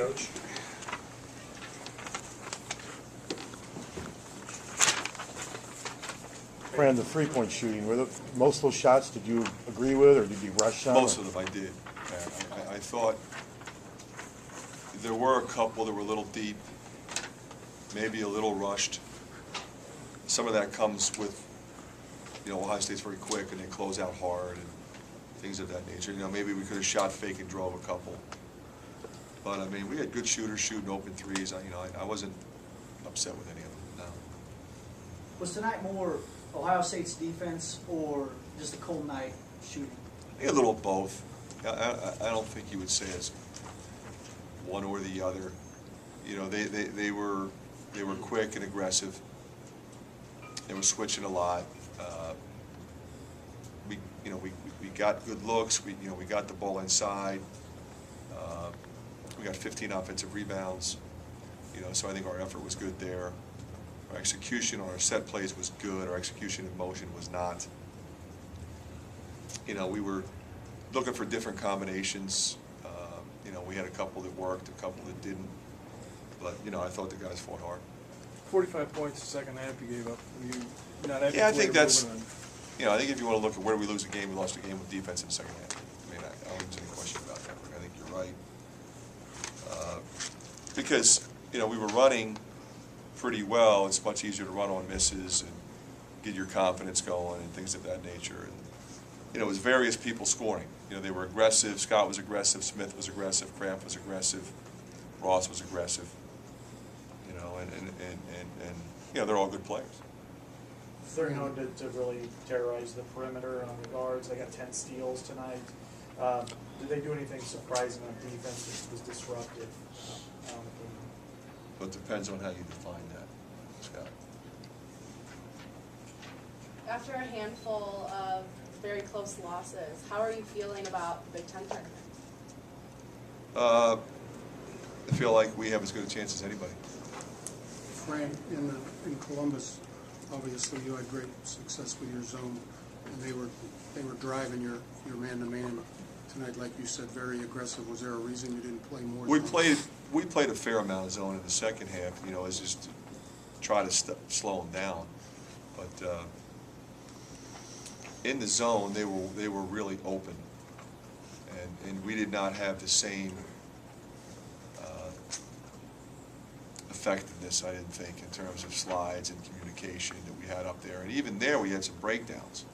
Coach. Fran, the three-point shooting, most of those shots, did you agree with, or did you rush on? Most of them I did. I thought there were a couple that were a little deep, maybe a little rushed. Some of that comes with, Ohio State's very quick and they close out hard and things of that nature. Maybe we could have shot fake and drove a couple. But, I mean, we had good shooters shooting open threes. I wasn't upset with any of them, no. Was tonight more Ohio State's defense or just a cold night shooting? I think a little of both. I don't think you would say it's one or the other. They were quick and aggressive. They were switching a lot. We got good looks. We got the ball inside. We got 15 offensive rebounds. So I think our effort was good there. Our execution on our set plays was good. Our execution in motion was not. We were looking for different combinations. We had a couple that worked, a couple that didn't. But, I thought the guys fought hard. 45 points the second half you gave up. Yeah, I think that's, I think if you want to look at where we lose a game, we lost a game with defense in the second half. I don't think there's any question about that. I think you're right. Because, we were running pretty well. It's much easier to run on misses and get your confidence going and things of that nature. And, it was various people scoring. They were aggressive. Scott was aggressive. Smith was aggressive. Kraft was aggressive. Ross was aggressive. And they're all good players. Very hard to really terrorize the perimeter on the guards. They got 10 steals tonight. Did they do anything surprising on defense that was disruptive on the game? But it depends on how you define that, Scott. After a handful of very close losses, how are you feeling about the Big Ten tournament? I feel like we have as good a chance as anybody. Fran, in Columbus, obviously you had great success with your zone, and they were driving your man-to-man tonight, like you said, very aggressive. Was there a reason you didn't play more? We played a fair amount of zone in the second half. As just to try to slow them down. But in the zone, they were really open, and we did not have the same effectiveness, I didn't think, in terms of slides and communication that we had up there. And even there, we had some breakdowns.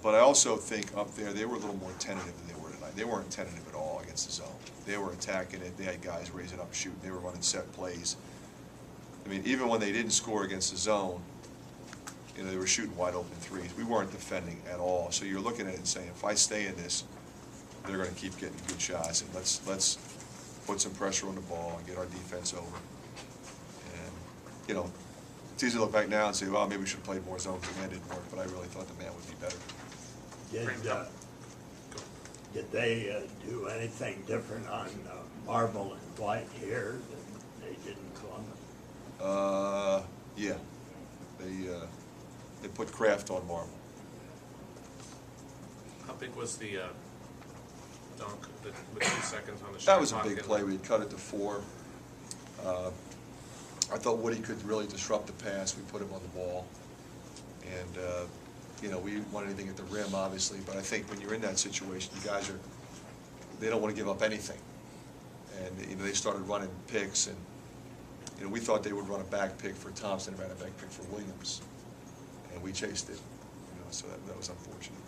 But I also think up there, they were a little more tentative than they were tonight. They weren't tentative at all against the zone. They were attacking it. They had guys raising up, shooting. They were running set plays. I mean, even when they didn't score against the zone, they were shooting wide open threes. We weren't defending at all. So you're looking at it and saying, if I stay in this, they're going to keep getting good shots. And let's put some pressure on the ball and get our defense over. And, it's easy to look back now and say, well, maybe we should have played more zones. The man didn't work, but I really thought the man would be better. Did they do anything different on Marble and Dwight here than they did in Columbus? Yeah. They put Kraft on Marble. How big was the dunk with 2 seconds on the shot? That was a big play. We cut it to 4. I thought Woody could really disrupt the pass. We put him on the ball. And, we didn't want anything at the rim, obviously, but I think when you're in that situation, the guys they don't want to give up anything. And, they started running picks, and we thought they would run a back pick for Thompson, ran a back pick for Williams, and we chased it. So that was unfortunate.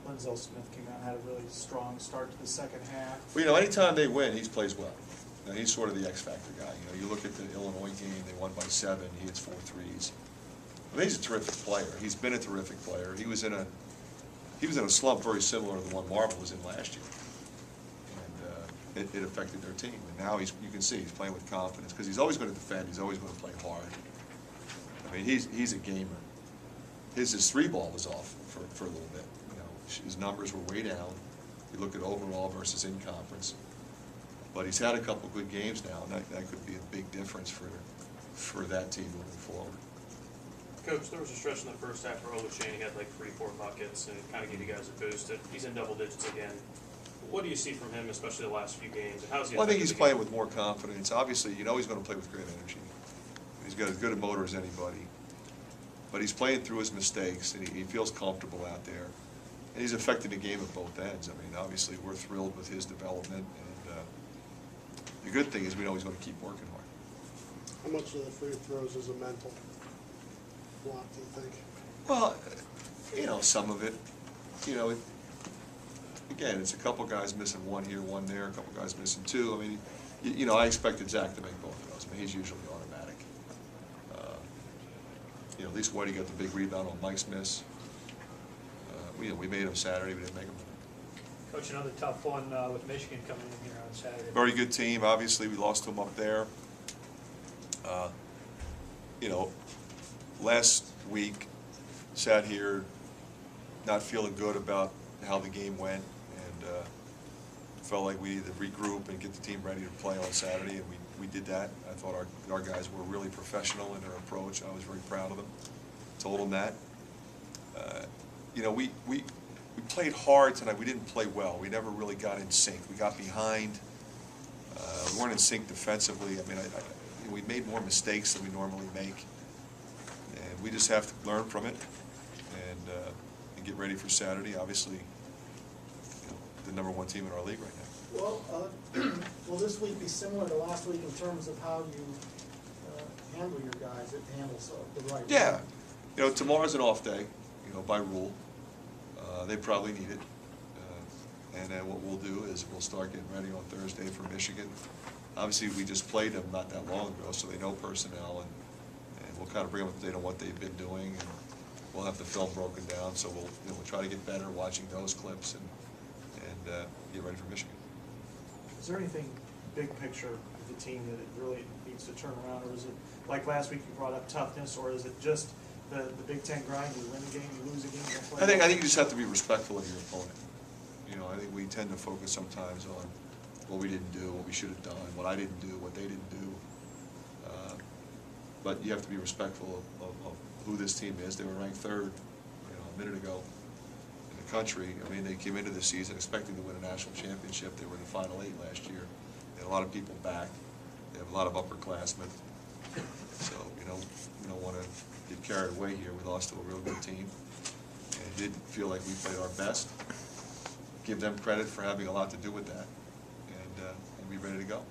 Lenzel Smith came out and had a really strong start to the second half. Well, anytime they win, he plays well. He's sort of the X factor guy. You look at the Illinois game; they won by 7. He hits 4 threes. I mean, he's a terrific player. He's been a terrific player. He was in a slump very similar to the one Marble was in last year, and it affected their team. And now you can see he's playing with confidence because he's always going to defend. He's always going to play hard. I mean, he's a gamer. His 3-ball was off for a little bit. His numbers were way down. You look at overall versus in conference. But he's had a couple good games now, and that could be a big difference for that team moving forward. Coach, there was a stretch in the first half where Oluchane had like 3-4 buckets and kind of gave you guys a boost. He's in double digits again. What do you see from him, especially the last few games? And how's he? Well, I think he's affected the playing game? with more confidence. Obviously, you know he's going to play with great energy. He's got as good a motor as anybody. But he's playing through his mistakes, and he feels comfortable out there. And he's affecting the game at both ends. I mean, obviously, we're thrilled with his development. And the good thing is we know he's going to keep working hard. How much of the free throws is a mental block, do you think? Well, you know, some of it. You know, again, it's a couple guys missing one here, one there, a couple guys missing two. I mean, you know, I expected Zach to make both of those. I mean, he's usually automatic. You know, at least Whitey got the big rebound on Mike's miss. We made him Saturday, we didn't make him. Coach, another tough one with Michigan coming in here on Saturday. Very good team. Obviously, we lost to them up there. You know, last week, sat here not feeling good about how the game went, and felt like we needed to regroup and get the team ready to play on Saturday, and we did that. I thought our guys were really professional in their approach. I was very proud of them. Told them that. You know, we played hard tonight. We didn't play well. We never really got in sync. We got behind. We weren't in sync defensively. I mean, we made more mistakes than we normally make, and we just have to learn from it and get ready for Saturday. Obviously, you know, the #1 team in our league right now. Well, will this week be similar to last week in terms of how you handle your guys that handles the right? Yeah, you know, tomorrow's an off day, you know, by rule. They probably need it. And then what we'll do is we'll start getting ready on Thursday for Michigan. Obviously, we just played them not that long ago, so they know personnel, and we'll kind of bring them up to date on what they've been doing, and we'll have the film broken down, so we'll try to get better watching those clips and get ready for Michigan. Is there anything big picture of the team that it really needs to turn around, or is it, like last week you brought up toughness, or is it just the Big Ten grind, you win a game, you lose a game, you don't play I think well? you just have to be respectful of your opponent. You know, I think we tend to focus sometimes on what we didn't do, what we should have done, what I didn't do, what they didn't do. But you have to be respectful of who this team is. They were ranked 3rd, you know, a minute ago in the country. I mean, they came into the season expecting to win a national championship. They were in the Final 8 last year. They had a lot of people back. They have a lot of upperclassmen. So, you know, we don't want to get carried away here. We lost to a real good team and didn't feel like we played our best. Give them credit for having a lot to do with that, and be ready to go.